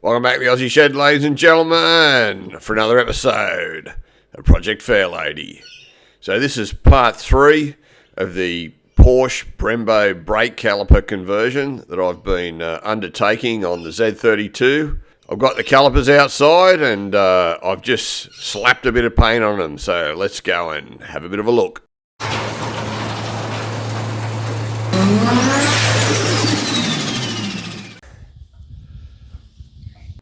Welcome back to the Aussie Shed, ladies and gentlemen, for another episode of Project Fairlady. So this is part 3 of the Porsche Brembo brake caliper conversion that I've been undertaking on the Z32. I've got the calipers outside and I've just slapped a bit of paint on them, so let's go and have a bit of a look.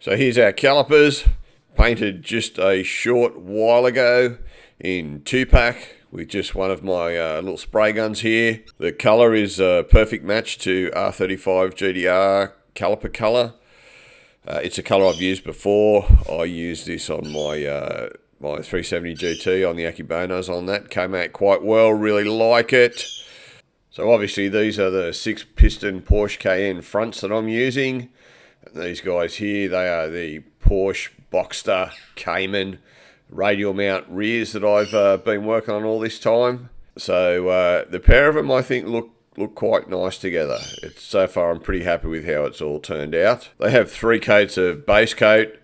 So here's our calipers, painted just a short while ago in 2-pack with just one of my little spray guns here. The colour is a perfect match to R35 GDR caliper colour. It's a colour I've used before. I used this on my my 370 GT on the Akibonos on that. Came out quite well, really like it. So obviously these are the 6-piston Porsche Cayenne fronts that I'm using. These guys here, they are the Porsche Boxster Cayman radial mount rears that I've been working on all this time. So the pair of them I think look quite nice together. So far I'm pretty happy with how it's all turned out. They have 3 coats of base coat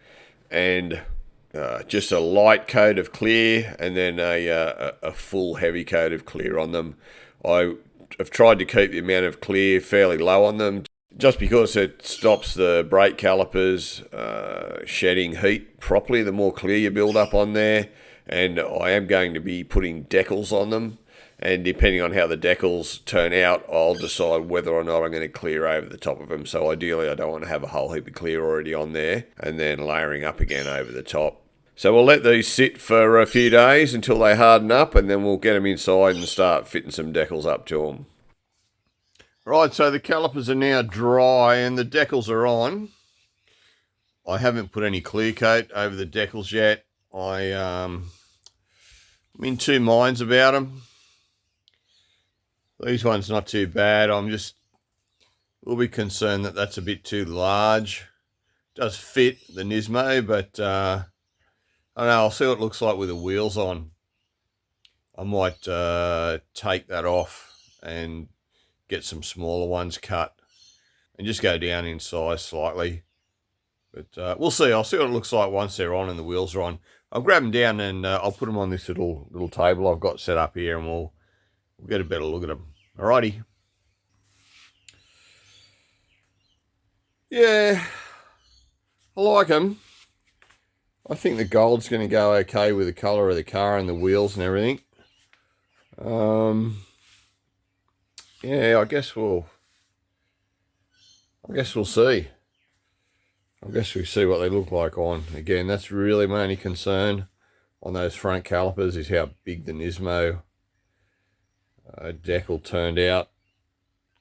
and just a light coat of clear and then a full heavy coat of clear on them. I have tried to keep the amount of clear fairly low on them, just because it stops the brake calipers shedding heat properly the more clear you build up on there. And I am going to be putting decals on them, and depending on how the decals turn out, I'll decide whether or not I'm going to clear over the top of them. So ideally I don't want to have a whole heap of clear already on there and then layering up again over the top. So we'll let these sit for a few days until they harden up, and then we'll get them inside and start fitting some decals up to them. Right, so the calipers are now dry and the decals are on. I haven't put any clear coat over the decals yet. I'm in 2 minds about them. These ones not too bad. I'm just a little bit concerned that that's a bit too large. It does fit the Nismo, but I don't know, I'll see what it looks like with the wheels on. I might take that off and get some smaller ones cut and just go down in size slightly. But we'll see. I'll see what it looks like once they're on and the wheels are on. I'll grab them down and I'll put them on this little table I've got set up here, and we'll get a better look at them. Alrighty. Yeah, I like them. I think the gold's going to go okay with the colour of the car and the wheels and everything. Yeah, I guess we'll see. I guess we'll see what they look like on. Again, that's really my only concern on those front calipers, is how big the Nismo decal turned out.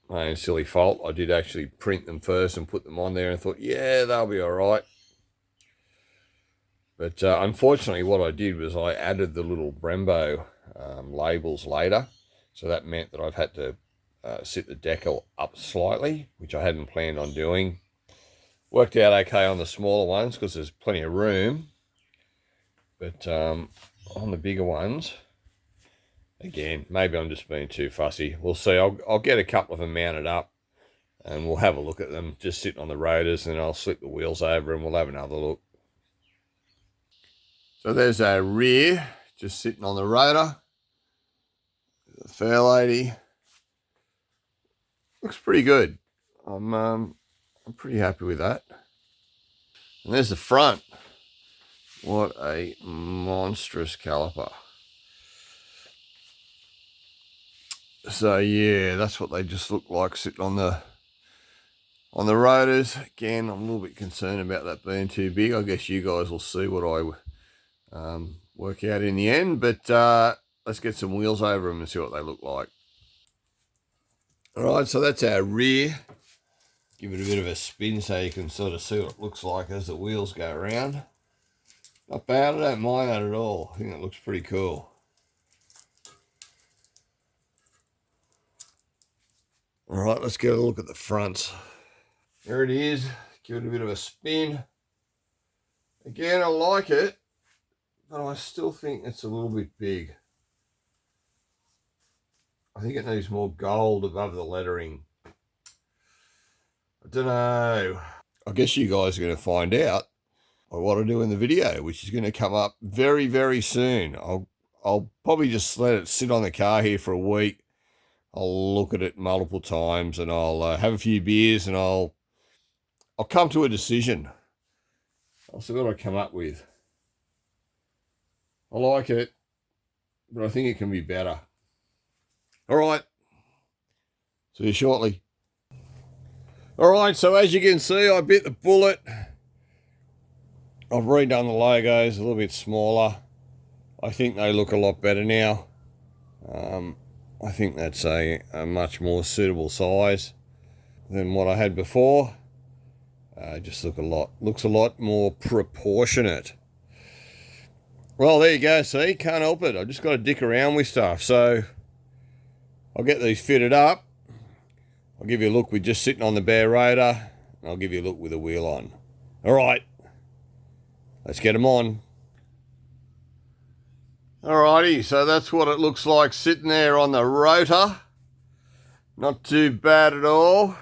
My own silly fault. I did actually print them first and put them on there and thought, yeah, they'll be all right. But unfortunately what I did was I added the little Brembo labels later. So that meant that I've had to sit the decal up slightly, which I hadn't planned on doing. Worked out okay on the smaller ones because there's plenty of room, but on the bigger ones, again, maybe I'm just being too fussy. We'll see. I'll get a couple of them mounted up and we'll have a look at them just sitting on the rotors, and then I'll slip the wheels over and we'll have another look. So there's our rear just sitting on the rotor. The Fairlady. Looks pretty good. I'm pretty happy with that. And there's the front. What a monstrous caliper. So yeah, that's what they just look like sitting on the rotors. Again, I'm a little bit concerned about that being too big. I guess you guys will see what I work out in the end, but let's get some wheels over them and see what they look like. Alright, so that's our rear. Give it a bit of a spin so you can sort of see what it looks like as the wheels go around. Not bad, I don't mind that at all. I think it looks pretty cool. Alright, let's get a look at the front. There it is. Give it a bit of a spin. Again, I like it, but I still think it's a little bit big. I think it needs more gold above the lettering. I don't know. I guess you guys are going to find out by what I do in the video, which is going to come up very, very soon. I'll probably just let it sit on the car here for a week. I'll look at it multiple times, and I'll have a few beers, and I'll come to a decision. I'll see what I come up with. I like it, but I think it can be better. All right. See you shortly. All right, so as you can see, I bit the bullet. I've redone the logos a little bit smaller. I think they look a lot better now. I think that's a much more suitable size than what I had before. Just looks a lot more proportionate. Well, there you go, see, can't help it. I've just got to dick around with stuff. So I'll get these fitted up. I'll give you a look with just sitting on the bare rotor, and I'll give you a look with the wheel on. All right, let's get them on. Alrighty, so that's what it looks like sitting there on the rotor. Not too bad at all.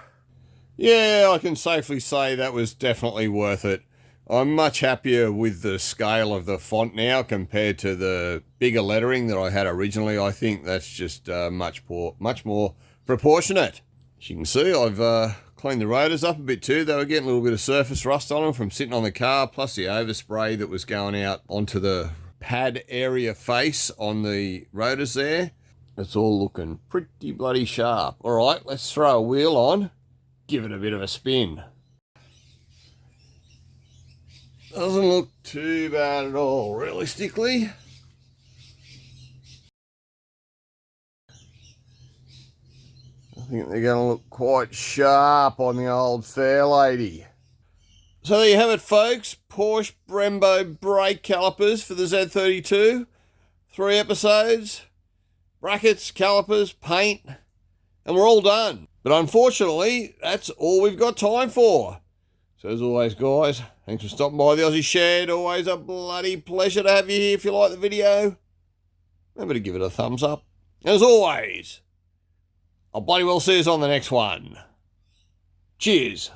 Yeah, I can safely say that was definitely worth it. I'm much happier with the scale of the font now compared to the bigger lettering that I had originally. I think that's just much more proportionate. As you can see, I've cleaned the rotors up a bit too. They were getting a little bit of surface rust on them from sitting on the car, plus the overspray that was going out onto the pad area face on the rotors there. It's all looking pretty bloody sharp. All right, let's throw a wheel on, give it a bit of a spin. Doesn't look too bad at all, realistically. I think they're going to look quite sharp on the old Fairlady. So there you have it, folks. Porsche Brembo brake calipers for the Z32. 3 episodes, brackets, calipers, paint, and we're all done. But unfortunately, that's all we've got time for. So as always, guys, thanks for stopping by the Aussie Shed. Always a bloody pleasure to have you here. If you like the video, remember to give it a thumbs up. And as always, I'll bloody well see you on the next one. Cheers.